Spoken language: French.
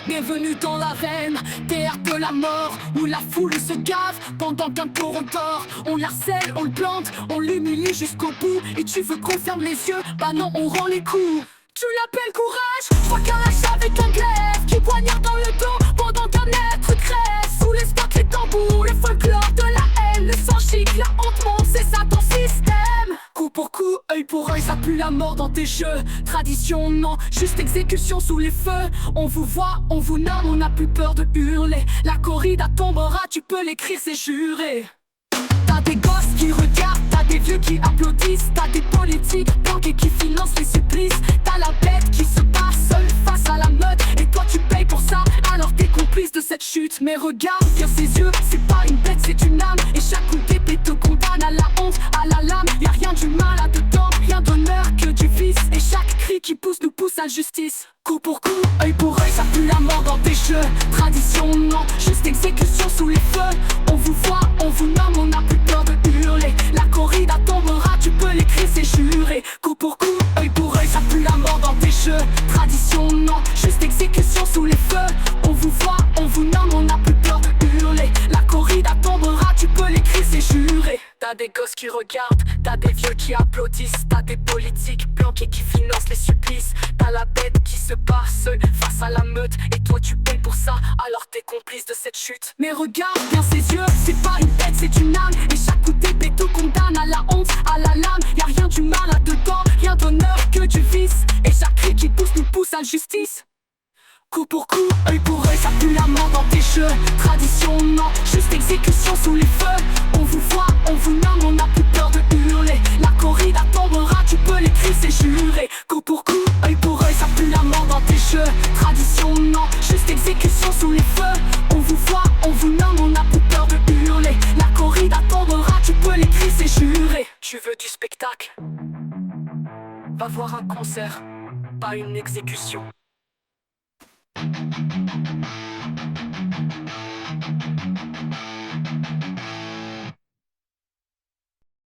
Bienvenue dans l'arène, terre de la mort, où la foule se gave pendant qu'un taureau dort. On l'harcèle, on le plante, on l'humilie jusqu'au bout. Et tu veux qu'on ferme les yeux? Bah non, on rend les coups. Tu l'appelles courage? Je vois qu'un lâche avec un glaive qui poignarde dans le dos pendant qu'un être crève. Sous les spots, les tambours, le folklore de la haine, le sang gicle, la honte monte, c'est ça ton système. Coup pour coup, œil pour œil, ça pue la mort dans tes jeux. Tradition, non, juste exécution sous les feux. On vous voit, on vous nomme, on n'a plus peur de hurler. La corrida tombera, tu peux l'écrire, c'est juré. T'as des gosses qui regardent, t'as des vieux qui applaudissent. T'as des politiques planqués qui financent les supplices. T'as la bête qui se bat seule face à la meute. Et toi tu payes pour ça, alors t'es complice de cette chute. Mais regarde bien ses yeux, c'est pas une bête, c'est une âme. Et chaque coup d'épée te condamne à la honte, à la lame. Y'a rien d'humain là-dedans, rien d'honneur que du vice. Et chaque cri qui pousse nous pousse à la justice. Coup pour coup, œil pour œil, ça pue la mort dans tes jeux. Tradition, non, juste exécution sous les feux. On vous voit, on vous nomme, on n'a plus peur de hurler. La corrida tombera, tu peux l'écrire, c'est juré. Coup pour coup, œil pour œil, ça pue la mort dans tes jeux. Tradition, non, juste exécution sous les feux. On vous voit, on vous nomme, on n'a plus peur de hurler. La corrida tombera, tu peux l'écrire, c'est juré. T'as des gosses qui regardent, t'as des vieux qui applaudissent. T'as des politiques planqués qui financent les supplices. T'as la bête qui se bat seule face à la meute. Et toi tu payes pour ça, alors t'es complice de cette chute. Mais regarde bien ses yeux, c'est pas une bête, c'est une âme. Et chaque coup d'épée te condamne à la honte, à la lame. Y'a rien d'humain là-dedans, rien d'honneur que du vice. Et chaque cri qui pousse nous pousse à la justice. Coup pour coup, œil pour œil, ça pue la mort dans tes jeux. Tradition, non, juste exécution sous les feux. On vous voit, on vous nomme, on n'a plus peur de hurler. La corrida tombera, tu peux l'écrire, c'est juré. Coup pour coup, œil pour œil, ça pue la mort dans tes jeux. Tradition, non, juste exécution sous les feux. On vous voit, on vous nomme, on n'a plus peur de hurler. La corrida tombera, tu peux l'écrire, c'est juré. Tu veux du spectacle? Va voir un concert, pas une exécution.